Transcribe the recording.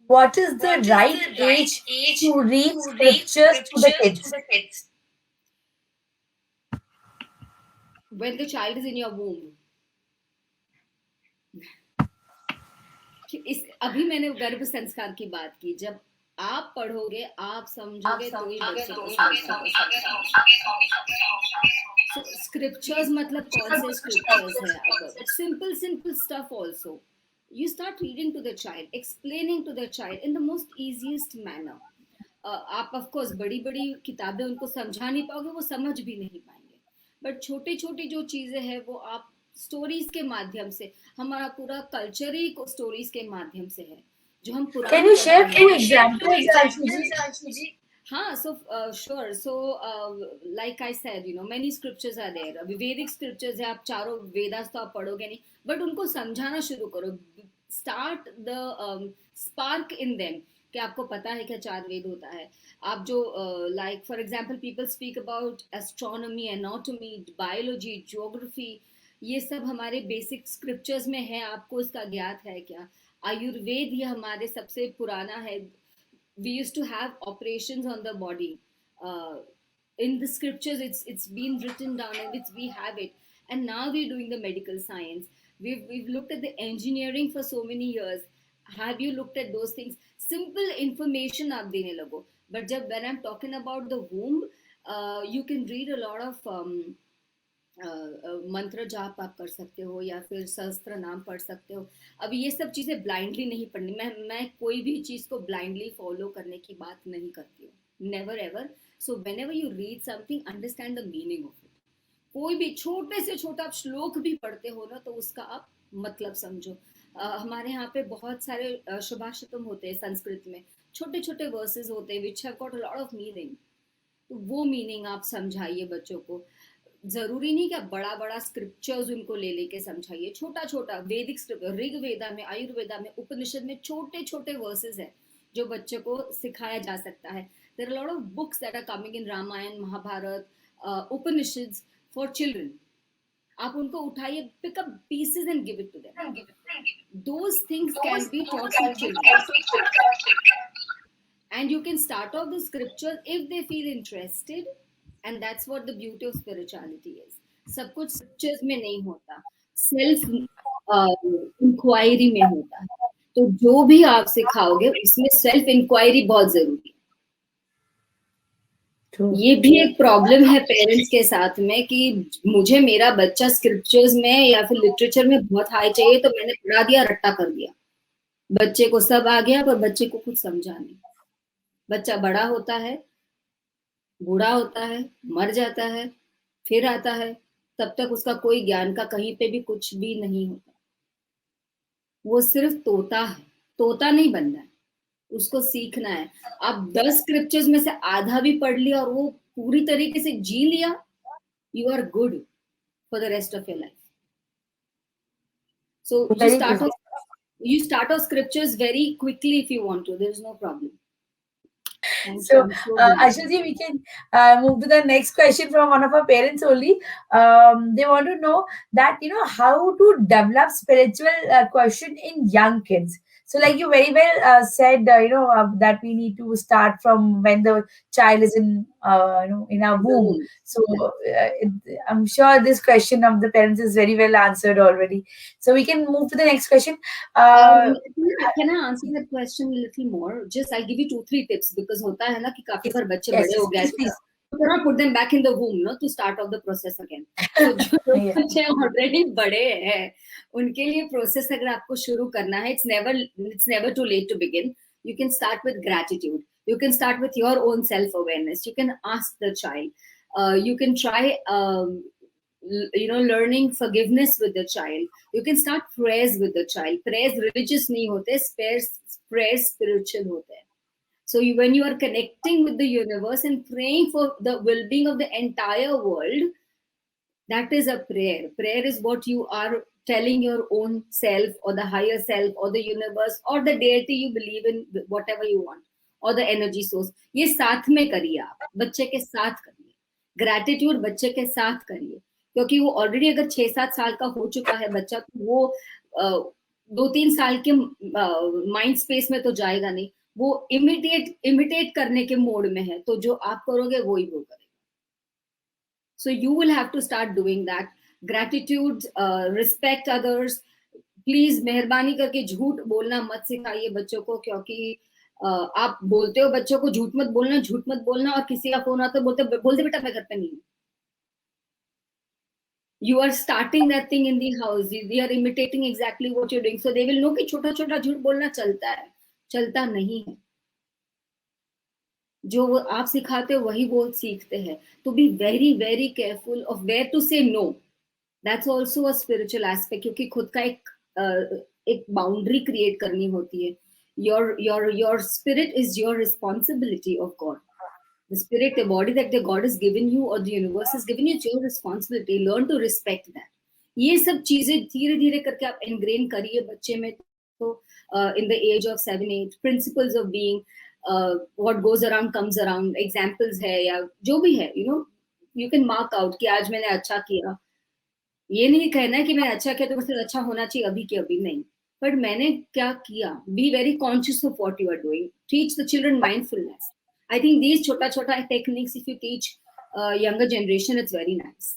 what is the right age to read scriptures to the kids? When the child is in your womb. अभी मैंने गर्भ संस्कार की बात की, जब आप पढ़ोगे, आप समझोगे तो ही बच्चे को स्क्रिप्चर्स मतलब कौन से स्क्रिप्चर्स है? अब simple stuff also. You start reading to the child, explaining to the child in the most easiest manner. आप ऑफ कोर्स बड़ी किताबें उनको समझा नहीं पाओगे, वो समझ भी नहीं पाएंगे, बट छोटी छोटी जो चीजें हैं वो आप स्टोरीज के माध्यम से, हमारा पूरा कल्चर ही स्टोरीज के माध्यम से है, जो हम पुराने. Can you share few examples? हाँ, so sure. So like I said, you know, many scriptures are there. अभी वैदिक scriptures है, आप चारों वेदास तो आप पढ़ोगे नहीं, बट उनको समझाना शुरू करो. Start the spark in them कि आपको पता है क्या चार वेद होता है. आप जो like for example people speak about astronomy, anatomy, biology, geography, ये सब हमारे बेसिक स्क्रिप्चर्स में है. आपको इसका ज्ञात है क्या? आयुर्वेद ये हमारे सबसे पुराना है. We used to have operations on the body. In the scriptures, it's been written down, and we have it. And now we're doing the medical science. We've looked at the engineering for so many years. Have you looked at those things? Simple information आप देने लगो. But जब when I'm talking about the womb, you can read a lot of मंत्र जाप आप कर सकते हो, या फिर सहस्त्र नाम पढ़ सकते हो. अब ये सब चीज़ें ब्लाइंडली नहीं पढ़नी. मैं कोई भी चीज़ को ब्लाइंडली फॉलो करने की बात नहीं करती हूँ, never ever. So when ever you read something, understand the meaning of it. कोई भी छोटे से छोटा आप श्लोक भी पढ़ते हो ना, तो उसका आप मतलब समझो. हमारे यहाँ पे बहुत सारे शुभाशतम होते हैं संस्कृत में, छोटे छोटे वर्सेस होते हैं which have got a lot of meaning. तो वो मीनिंग आप समझाइए बच्चों को. जरूरी नहीं कि आप बड़ा बड़ा स्क्रिप्चर्स उनको ले लेके समझाइए. छोटा छोटा वैदिक स्क्रिप्चर, ऋग्वेदा में, आयुर्वेदा में, उपनिषद में छोटे छोटे वर्सेस है जो बच्चे को सिखाया जा सकता है. There are lot of books that are coming in, Ramayana, Mahabharata, Upanishads for children. आप उनको उठाइए, pick up pieces and give it to them. Those things can be taught to children, and you can start off the scripture if they feel interested. And that's what the beauty of spirituality is. सब कुछ scriptures में नहीं होता, self inquiry में होता है. तो जो भी आप सिखाओगे उसमें self inquiry बहुत जरूरी है. ये भी एक प्रॉब्लम है पेरेंट्स के साथ में कि मुझे मेरा बच्चा स्क्रिप्चर्स में या फिर लिटरेचर में बहुत हाई चाहिए, तो मैंने पढ़ा दिया, रट्टा कर दिया, बच्चे को सब आ गया, पर बच्चे को कुछ समझा नहीं. बच्चा बड़ा होता है, बूढ़ा होता है, मर जाता है, फिर आता है, तब तक उसका कोई ज्ञान का कहीं पे भी कुछ भी नहीं होता. वो सिर्फ तोता है. तोता नहीं बनना है, उसको सीखना है. आप 10 स्क्रिप्चर्स में से आधा भी पढ़ लिया और वो पूरी तरीके से जी लिया, you are good for the rest of your life. So you start off scriptures very quickly if you want to. There is no problem. So, Ashilji, we can move to the next question from one of our parents only. They want to know that, you know, how to develop spiritual question in young kids. So, like you very well said, you know, that we need to start from when the child is in, you know, in our womb. So, I'm sure this question of the parents is very well answered already. So, we can move to the next question. Can I answer that question a little more? Just I'll give you 2-3 tips, because होता है ना कि काफी बार बच्चे बड़े हो गए, you cannot put them back in the womb, no, to start off the process again. So जो बच्चे already बड़े हैं, उनके लिए process अगर आपको शुरू करना है, it's never too late to begin. You can start with gratitude. You can start with your own self-awareness. You can ask the child. You can try you know, learning forgiveness with the child. You can start prayers with the child. Prayers religious नहीं होते, prayers spiritual होते हैं. So when you are connecting with the universe and praying for the well-being of the entire world, that is a prayer. Prayer is what you are telling your own self or the higher self or the universe or the deity you believe in, whatever you want, or the energy source. ये साथ में करिए, आप बच्चे के साथ करिए. Gratitude बच्चे के साथ करिए, क्योंकि वो ऑलरेडी अगर 6-7 साल का हो चुका है बच्चा, तो 2-3 साल के माइंड स्पेस में तो जाएगा नहीं, वो इमिटेट करने के मोड में है, तो जो आप करोगे वो ही वो करेगा. So you will have to start doing that. Gratitude, respect others. Please मेहरबानी करके झूठ बोलना मत सिखाइए बच्चों को, क्योंकि आप बोलते हो बच्चों को झूठ मत बोलना, और किसी का फोन आता है बोलते बेटा मैं घर पे नहीं हूँ. You are starting that thing in the house. They are imitating exactly what you're doing. So they will know कि छोटा छोटा झूठ बोलना चलता है, चलता नहीं है. जो वो आप सिखाते हो वही वो सीखते हैं. तो be very very careful of where to say no. That's also a spiritual aspect, क्योंकि खुद का एक बाउंड्री क्रिएट करनी होती है. your spirit is your responsibility of God. The spirit, the body that the God has given you or the universe has given you, it's your responsibility. Learn to respect that. ये सब चीजें धीरे धीरे करके आप एनग्रेन करिए बच्चे में. तो in the age of 7-8, principles of being, what goes around comes around, examples है या जो भी है, you can mark out कि आज मैंने अच्छा किया. ये नहीं कहना है कि मैंने अच्छा किया तो मुझसे अच्छा होना चाहिए अभी के अभी, नहीं, बट मैंने क्या किया. Be very conscious of what you are doing. Teach the children mindfulness. I think these chota chota techniques, if you teach younger generation, it's very nice.